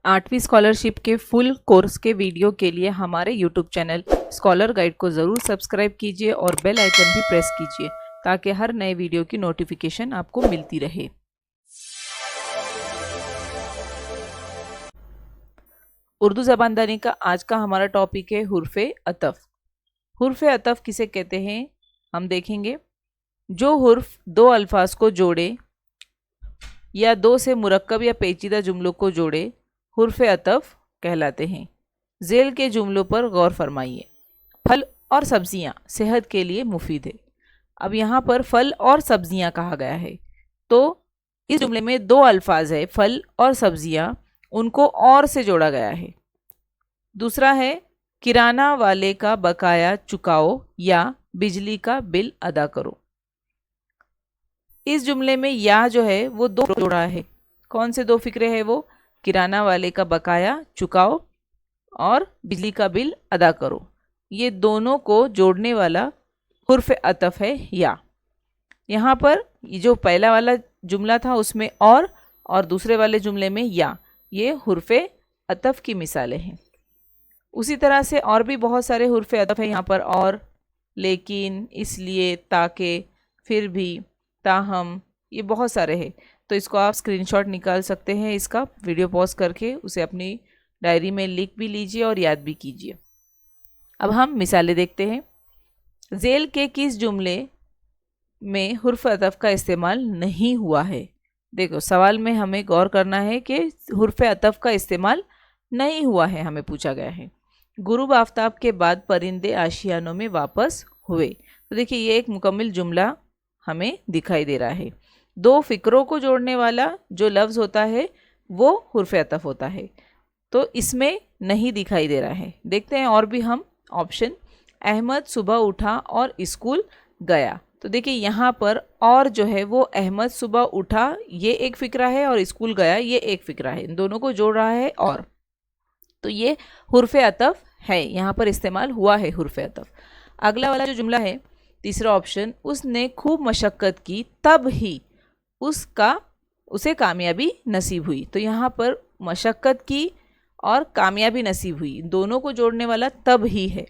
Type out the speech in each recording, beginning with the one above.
8वीं स्कॉलरशिप के full course के वीडियो के लिए हमारे यूट्यूब चैनल स्कॉलर गाइड को ज़रूर सब्सक्राइब कीजिए और बेल आइकन भी प्रेस कीजिए ताकि हर नए वीडियो की नोटिफिकेशन आपको मिलती रहे। उर्दू ज़बानदानी का आज का हमारा टॉपिक है हुर्फ़े अतफ़। हुर्फ़े अतफ़ किसे कहते हैं हम देखेंगे। जो हुर्फ दो अल्फाज को जोड़े या दो से मुरक्कब या पेचीदा जुमलों को जोड़े हुर्फ़े अतफ़ कहलाते हैं। ज़ेल के जुमलों पर गौर फरमाइए। फल और सब्जियां सेहत के लिए मुफीद है। अब यहाँ पर फल और सब्जियां कहा गया है, तो इस जुमले में दो अल्फाज है फल और सब्जियां, उनको और से जोड़ा गया है। दूसरा है किराना वाले का बकाया चुकाओ या बिजली का बिल अदा करो। इस जुमले में या जो है वो दो जोड़ा है। कौन से दो फिक्रे हैं वो? किराना वाले का बकाया चुकाओ और बिजली का बिल अदा करो। ये दोनों को जोड़ने वाला हुर्फ़े अतफ़ है या। यहाँ पर जो पहला वाला जुमला था उसमें और दूसरे वाले जुमले में या, ये हुर्फ़े अतफ़ की मिसालें हैं। उसी तरह से और भी बहुत सारे हुर्फ़े अतफ़ हैं यहाँ पर, और, लेकिन, इसलिए, ताकि, फिर भी, ताहम, ये बहुत सारे हैं। तो इसको आप स्क्रीनशॉट निकाल सकते हैं, इसका वीडियो पॉज करके उसे अपनी डायरी में लिख भी लीजिए और याद भी कीजिए। अब हम मिसालें देखते हैं। ज़ेल के किस जुमले में हुर्फ़ अतफ़ का इस्तेमाल नहीं हुआ है? देखो, सवाल में हमें गौर करना है कि हुर्फ़ अतफ़ का इस्तेमाल नहीं हुआ है, हमें पूछा गया है। गुरूब आफ्ताब के बाद परिंदे आशियानों में वापस हुए। तो देखिए, ये एक मुकम्मल जुमला हमें दिखाई दे रहा है। दो फिक्रों को जोड़ने वाला जो लफ्ज़ होता है वो हुर्फ़े अतफ़ होता है, तो इसमें नहीं दिखाई दे रहा है। देखते हैं और भी हम ऑप्शन। अहमद सुबह उठा और स्कूल गया। तो देखिए, यहाँ पर और जो है वो अहमद सुबह उठा ये एक फ़िक्रा है और स्कूल गया ये एक फ़िक्रा है, इन दोनों को जोड़ रहा है और, तो ये हुर्फ़े अतफ़ है, यहाँ पर इस्तेमाल हुआ है हुर्फ़े अतफ़। अगला वाला जो जुमला है, तीसरा ऑप्शन, उसने खूब मशक्क़त की तब ही उसे कामयाबी नसीब हुई। तो यहाँ पर मशक्क़त की और कामयाबी नसीब हुई, दोनों को जोड़ने वाला तब ही है।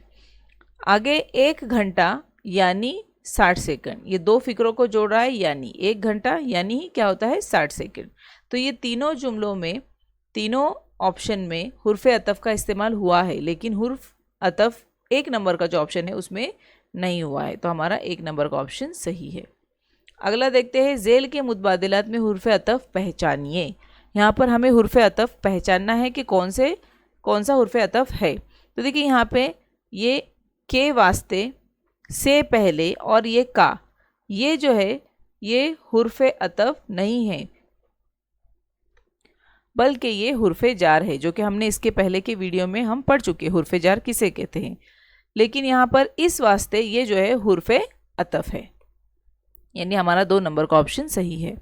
आगे 1 घंटा यानी 60 सेकंड, ये दो फिक्रों को जोड़ रहा है, यानी 1 घंटा यानी क्या होता है 60 सेकंड। तो ये तीनों जुमलों में, तीनों ऑप्शन में हुर्फ़े अतफ़ का इस्तेमाल हुआ है, लेकिन हुर्फ़ अतफ़ 1 नंबर का जो ऑप्शन है उसमें नहीं हुआ है, तो हमारा 1 नंबर का ऑप्शन सही है। अगला देखते हैं, ज़ेल के मुतबादिलात में हुर्फ़े अतफ़ पहचानिए। यहाँ पर हमें हुर्फ़े अतफ़ पहचानना है कि कौन सा हुर्फ़े अतफ़ है। तो देखिए, यहाँ पे ये के वास्ते से पहले और ये का, ये जो है ये हुर्फ़े अतफ़ नहीं है, बल्कि ये हुर्फ़े जार है, जो कि हमने इसके पहले के वीडियो में हम पढ़ चुके हैं हुर्फ़े जार किसे कहते हैं। लेकिन यहाँ पर इस वास्ते ये जो है हुर्फ़े अतफ़ है, यानी हमारा 2 नंबर का ऑप्शन सही है।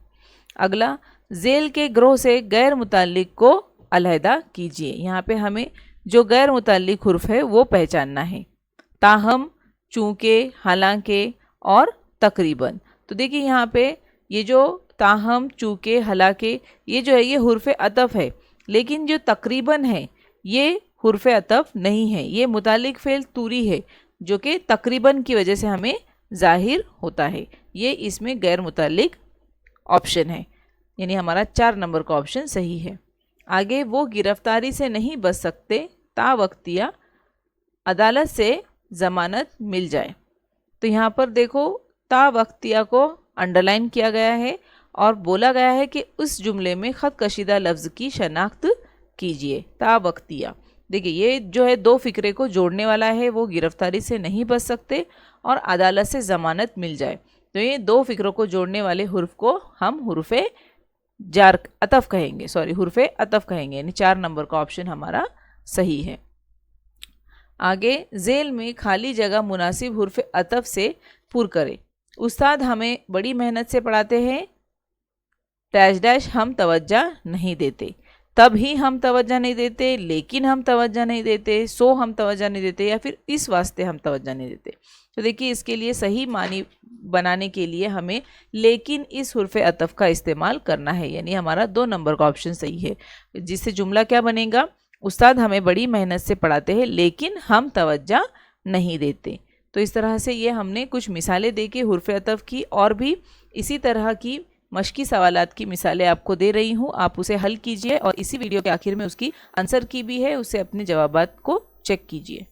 अगला, ज़ेल के ग्रोह से गैर मुताल्लिक को अलहदा कीजिए। यहाँ पे हमें जो गैर मुताल्लिक हुर्फ़ है वो पहचानना है। ताहम, चूँकि, हालांकि और तकरीबन। तो देखिए, यहाँ पे ये जो ताहम, चूँकि, हालांकि, ये जो है ये हुर्फ़े अतफ़ है, लेकिन जो तकरीबन है ये हुर्फ़े अतफ़ नहीं है, ये मुताल्लिक फ़ेल तूरी है, जो कि तकरीबन की वजह से हमें ज़ाहिर होता है। ये इसमें गैर मुताल्लिक ऑप्शन है, यानी हमारा 4 नंबर का ऑप्शन सही है। आगे, वो गिरफ्तारी से नहीं बच सकते तावक्तिया अदालत से ज़मानत मिल जाए। तो यहाँ पर देखो, तावक्तिया को अंडरलाइन किया गया है और बोला गया है कि उस जुमले में ख़त कशीदा लफ्ज़ की शनाख्त कीजिए। तावक्तिया, देखिए ये जो है दो फिक्रे को जोड़ने वाला है, वो गिरफ्तारी से नहीं बच सकते और अदालत से ज़मानत मिल जाए। तो ये दो फिक्रों को जोड़ने वाले हुर्फ को हम हुर्फ़े जार अतफ़ कहेंगे, हुर्फ़े अतफ़ कहेंगे, यानी 4 नंबर का ऑप्शन हमारा सही है। आगे, ज़ेल में खाली जगह मुनासिब हुर्फ़े अतफ़ से पुर करें। उस्ताद हमें बड़ी मेहनत से पढ़ाते हैं, डैश डैश हम तवज्जो नहीं देते। तब ही हम तवज्जो नहीं देते, लेकिन हम तवज्जो नहीं देते, सो हम तवज्जो नहीं देते, या फिर इस वास्ते हम तवज्जो नहीं देते। तो देखिए इसके लिए सही मानी बनाने के लिए हमें लेकिन इस हुर्फ़े अतफ़ का इस्तेमाल करना है, यानी हमारा 2 नंबर का ऑप्शन सही है। जिससे जुमला क्या बनेगा, उस्ताद हमें बड़ी मेहनत से पढ़ाते हैं लेकिन हम तवज्जो नहीं देते। तो इस तरह से ये हमने कुछ मिसालें दे के हुर्फ़े अतफ़ की, और भी इसी तरह की मश्की सवालात की मिसालें आपको दे रही हूँ। आप उसे हल कीजिए और इसी वीडियो के आखिर में उसकी आंसर की भी है, उससे अपने जवाबात को चेक कीजिए।